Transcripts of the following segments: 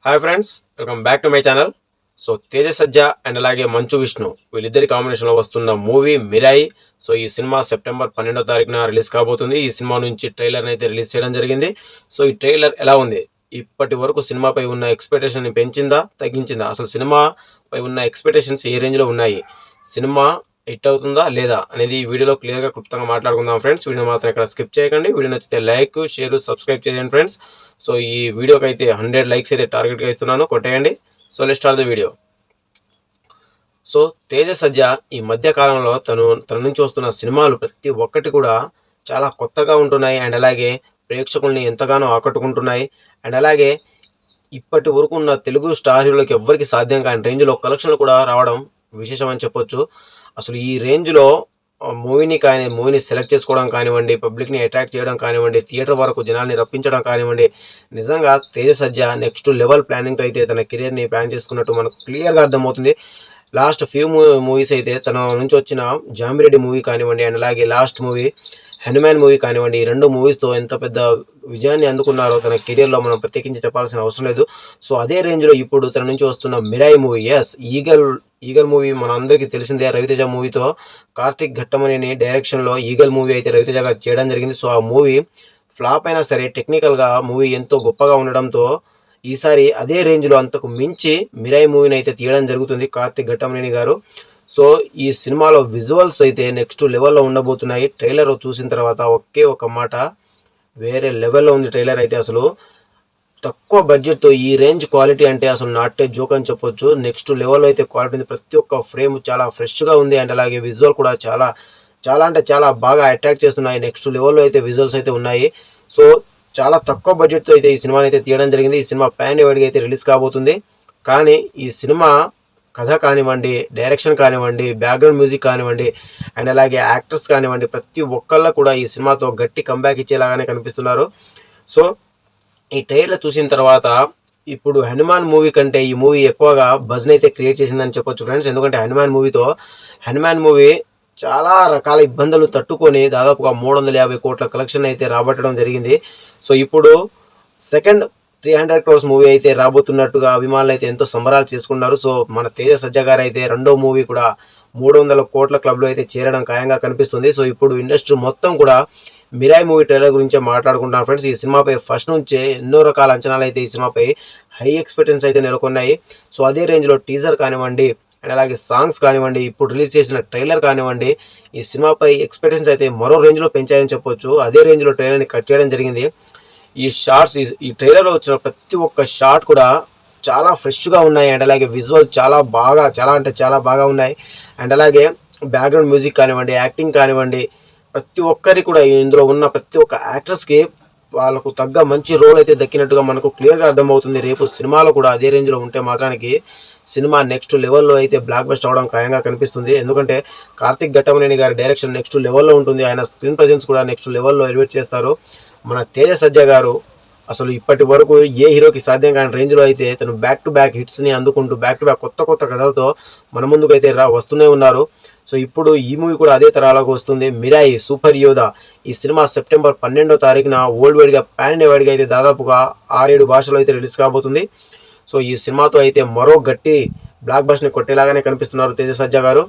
Hi friends, welcome back to my channel. So Teja Sajja and అలాగే మంచు విష్ణు వీళ్ళిద్దరి కాంబినేషన్లో వస్తున్న మూవీ మిరాయి. సో ఈ సినిమా సెప్టెంబర్ 12వ తారీఖున రిలీజ్ కాబోతుంది. ఈ సినిమా నుంచి ట్రైలర్ని అయితే రిలీజ్ చేయడం జరిగింది. సో ఈ ట్రైలర్ ఎలా ఉంది? ఇప్పటి వరకు సినిమాపై ఉన్న ఎక్స్పెక్టేషన్ పెంచిందా, తగ్గించిందా? అసలు సినిమాపై ఉన్న ఎక్స్పెక్టేషన్స్ ఏ రేంజ్లో ఉన్నాయి? సినిమా హిట్ అవుతుందా లేదా అనేది ఈ వీడియోలో క్లియర్గా క్లుప్తంగా మాట్లాడుకుందాం ఫ్రెండ్స్. వీడియో మాత్రం ఇక్కడ స్కిప్ చేయకండి. వీడియో నచ్చితే లైక్, షేర్, సబ్స్క్రైబ్ చేయండి ఫ్రెండ్స్. సో ఈ వీడియోకి అయితే 100 లైక్స్ అయితే టార్గెట్గా ఇస్తున్నాను, కొట్టేయండి. So let's start the video. So Teja Sajja ఈ మధ్య కాలంలో తన నుంచి వస్తున్న సినిమాలు ప్రతి ఒక్కటి కూడా చాలా కొత్తగా ఉంటున్నాయి అండ్ అలాగే ప్రేక్షకుల్ని ఎంతగానో ఆకట్టుకుంటున్నాయి. అండ్ అలాగే ఇప్పటి వరకు ఉన్న తెలుగు స్టార్ హీరోలకు ఎవ్వరికి సాధ్యం కాని రేంజ్లో కలెక్షన్లు కూడా రావడం విశేషం అని చెప్పొచ్చు. అసలు ఈ రేంజ్లో మూవీని సెలెక్ట్ చేసుకోవడం కానివ్వండి, పబ్లిక్ని అట్రాక్ట్ చేయడం కానివ్వండి, థియేటర్ వరకు జనాల్ని రప్పించడం కానివ్వండి, నిజంగా తేజ సజ్జా నెక్స్ట్ లెవెల్ ప్లానింగ్తో అయితే తన కెరియర్ని ప్లాన్ చేసుకున్నట్టు మనకు క్లియర్గా అర్థమవుతుంది. లాస్ట్ ఫ్యూ మూవీస్ అయితే తన నుంచి వచ్చిన జామిరెడ్డి మూవీ కానివ్వండి అండ్ అలాగే లాస్ట్ మూవీ హనుమాన్ మూవీ కానివ్వండి, ఈ రెండు మూవీస్తో ఎంత పెద్ద విజయాన్ని అందుకున్నారో తన కెరియర్లో మనం ప్రత్యేకించి చెప్పాల్సిన అవసరం లేదు. సో అదే రేంజ్లో ఇప్పుడు తన నుంచి వస్తున్న మిరాయి మూవీ, ఈగల్ మూవీ మన అందరికీ తెలిసిందే. రవితేజ మూవీతో కార్తిక్ ఘట్టమనేని డైరెక్షన్లో ఈగల్ మూవీ అయితే రవితేజ గారు చేయడం జరిగింది. సో ఆ మూవీ ఫ్లాప్ అయినా సరే టెక్నికల్గా మూవీ ఎంతో గొప్పగా ఉండడంతో ఈసారి అదే రేంజ్లో అంతకు మించి మిరాయి మూవీని అయితే తీయడం జరుగుతుంది కార్తిక్ ఘట్టమనేని గారు. సో ఈ సినిమాలో విజువల్స్ అయితే నెక్స్ట్ లెవెల్లో ఉండబోతున్నాయి. ట్రైలర్ చూసిన తర్వాత ఒకే ఒక మాట, వేరే లెవెల్లో ఉంది ట్రైలర్ అయితే. అసలు తక్కువ బడ్జెట్తో ఈ రేంజ్ క్వాలిటీ అంటే అసలు నాట్ ఏ జోక్ అని చెప్పొచ్చు. నెక్స్ట్ లెవెల్లో అయితే క్వాలిటీ ఉంది. ప్రతి ఒక్క ఫ్రేమ్ చాలా ఫ్రెష్గా ఉంది అండ్ అలాగే విజువల్ కూడా చాలా చాలా అంటే చాలా బాగా అట్రాక్ట్ చేస్తున్నాయి. నెక్స్ట్ లెవెల్లో అయితే విజువల్స్ అయితే ఉన్నాయి. సో చాలా తక్కువ బడ్జెట్తో అయితే ఈ సినిమాని అయితే తీయడం జరిగింది. ఈ సినిమా పాన్ ఇండియా అయితే రిలీజ్ కాబోతుంది. కానీ ఈ సినిమా కథ కానివ్వండి, డైరెక్షన్ కానివ్వండి, బ్యాక్గ్రౌండ్ మ్యూజిక్ కానివ్వండి అండ్ అలాగే యాక్టర్స్ కానివ్వండి, ప్రతి ఒక్కళ్ళ కూడా ఈ సినిమాతో గట్టి కంబ్యాక్ ఇచ్చేలాగానే కనిపిస్తున్నారు. సో ఈ ట్రైలర్ చూసిన తర్వాత ఇప్పుడు హనుమాన్ మూవీ కంటే ఈ మూవీ ఎక్కువగా బజ్ని అయితే క్రియేట్ చేసిందని చెప్పొచ్చు ఫ్రెండ్స్. ఎందుకంటే హనుమాన్ మూవీ చాలా రకాల ఇబ్బందులు తట్టుకొని దాదాపుగా 350 కోట్ల కలెక్షన్ అయితే రాబట్టడం జరిగింది. సో ఇప్పుడు సెకండ్ 300 crores మూవీ అయితే రాబోతున్నట్టుగా అభిమానులు అయితే ఎంతో సంబరాలు చేసుకున్నారు. సో మన తేజ సజ్జా గారు అయితే రెండో మూవీ కూడా 300 కోట్ల క్లబ్లో అయితే చేరడం ఖాయంగా కనిపిస్తుంది. సో ఇప్పుడు ఇండస్ట్రీ మొత్తం కూడా మిరాయి మూవీ ట్రైలర్ గురించే మాట్లాడుకుంటున్నాం ఫ్రెండ్స్. ఈ సినిమాపై ఫస్ట్ నుంచే ఎన్నో రకాల అంచనాలు అయితే ఈ సినిమాపై హై ఎక్స్పెక్టేషన్స్ అయితే నెలకొన్నాయి. సో అదే రేంజ్లో టీజర్ కానివ్వండి అండ్ అలాగే సాంగ్స్ కానివ్వండి, ఇప్పుడు రిలీజ్ చేసిన ట్రైలర్ కానివ్వండి, ఈ సినిమాపై ఎక్స్పెక్టేషన్స్ అయితే మరో రేంజ్లో పెంచాయని చెప్పొచ్చు. అదే రేంజ్లో ట్రైలర్ని కట్ చేయడం జరిగింది. ఈ షార్ట్స్, ఈ ట్రైలర్లో వచ్చిన ప్రతి ఒక్క షార్ట్ కూడా చాలా ఫ్రెష్గా ఉన్నాయి అండ్ అలాగే విజువల్ చాలా అంటే చాలా బాగా ఉన్నాయి. అండ్ అలాగే బ్యాక్గ్రౌండ్ మ్యూజిక్ కానివ్వండి, యాక్టింగ్ కానివ్వండి, ప్రతి ఒక్కరికి కూడా ఇందులో ఉన్న ప్రతి ఒక్క యాక్టర్స్కి వాళ్ళకు తగ్గ మంచి రోల్ అయితే దక్కినట్టుగా మనకు క్లియర్గా అర్థమవుతుంది. రేపు సినిమాలో కూడా అదే రేంజ్లో ఉంటే మాత్రానికి సినిమా నెక్స్ట్ లెవెల్లో అయితే బ్లాక్ బస్టర్ అవడం ఖాయంగా కనిపిస్తుంది. ఎందుకంటే కార్తిక్ ఘట్టమనేని గారి డైరెక్షన్ నెక్స్ట్ లెవెల్లో ఉంటుంది. ఆయన స్క్రీన్ ప్రజెన్స్ కూడా నెక్స్ట్ లెవెల్లో ఎలివేట్ చేస్తారు. మన తేజ సజ్జా గారు అసలు ఇప్పటి వరకు ఏ హీరోకి సాధ్యం కాని రేంజ్లో అయితే తను బ్యాక్ టు బ్యాక్ హిట్స్ని అందుకుంటూ బ్యాక్ టు బ్యాక్ కొత్త కథలతో మన ముందుకు అయితే వస్తూనే ఉన్నారు. సో ఇప్పుడు ఈ మూవీ కూడా అదే తరాలకు వస్తుంది. మిరాయి సూపర్ యోధా ఈ సినిమా సెప్టెంబర్ 12వ తారీఖున వరల్డ్ వైడ్గా పాన్ ఇండియా వైడ్గా అయితే దాదాపుగా 6-7 భాషలో అయితే రిలీజ్ కాబోతుంది. సో ఈ సినిమాతో అయితే మరో గట్టి బ్లాక్ బస్టర్ని కొట్టేలాగానే కనిపిస్తున్నారు తేజ సజ్జా గారు.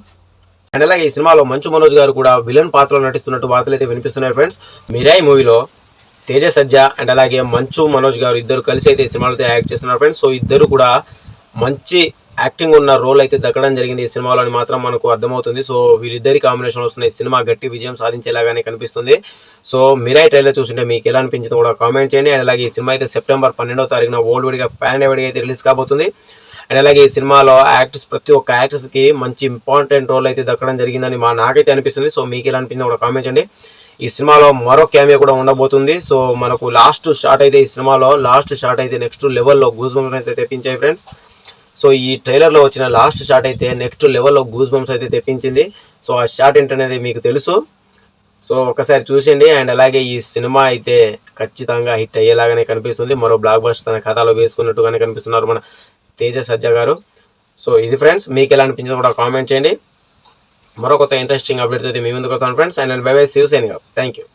అండ్ అలాగే ఈ సినిమాలో మంచు మనోజ్ గారు కూడా విలన్ పాత్రలో నటిస్తున్నట్టు వార్తలు అయితే వినిపిస్తున్నాయి ఫ్రెండ్స్. మిరాయి మూవీలో తేజ సజ్జా అండ్ అలాగే మంచు మనోజ్ గారు ఇద్దరు కలిసి అయితే ఈ సినిమాలో యాక్ట్ చేస్తున్నారు ఫ్రెండ్స్. సో ఇద్దరు కూడా మంచి యాక్టింగ్ ఉన్న రోల్ అయితే దక్కడం జరిగింది ఈ సినిమాలో అని మాత్రం మనకు అర్థమవుతుంది. సో వీళ్ళిద్దరి కాంబినేషన్ వస్తున్న ఈ సినిమా గట్టి విజయం సాధించేలాగానే కనిపిస్తుంది. సో మిరాయి ట్రైలర్ చూస్తుంటే మీకు ఎలా అనిపించిందో కూడా కామెంట్ చేయండి. అండ్ అలాగే ఈ సినిమా అయితే సెప్టెంబర్ 12వ తారీఖున వరల్డ్ వైడ్గా పాన్ ఇండియా వైడ్గా అయితే రిలీజ్ కాబోతుంది. అండ్ అలాగే ఈ సినిమాలో ప్రతి ఒక్క యాక్టర్స్కి మంచి ఇంపార్టెంట్ రోల్ అయితే దక్కడం జరిగిందని నాకైతే అనిపిస్తుంది. సో మీకు ఎలా అనిపించిందో కూడా కామెంట్ చేయండి. ఈ సినిమాలో మరో క్యామియో కూడా ఉండబోతుంది. సో మనకు లాస్ట్ షాట్ అయితే నెక్స్ట్ లెవెల్లో గూస్ బంప్స్ అయితే తెప్పించాయి ఫ్రెండ్స్. సో ఈ ట్రైలర్లో వచ్చిన లాస్ట్ షాట్ అయితే నెక్స్ట్ లెవెల్లో గూస్ బంప్స్ అయితే తెప్పించింది. సో ఆ షాట్ ఏంటనేది మీకు తెలుసు. సో ఒకసారి చూసేయండి. అండ్ అలాగే ఈ సినిమా అయితే ఖచ్చితంగా హిట్ అయ్యేలాగానే కనిపిస్తుంది. మరో బ్లాక్ బస్టర్ తన ఖాతాలో వేసుకున్నట్టుగానే కనిపిస్తున్నారు మన తేజ సజ్జా గారు. సో ఇది ఫ్రెండ్స్, మీకు ఎలా అనిపించిందో కూడా కామెంట్ చేయండి. మరో కొత్త ఇంట్రెస్టింగ్ అప్డేట్ అయితే మీ ముందుకు వస్తాను friends. And bye bye, see you signing off. Thank you.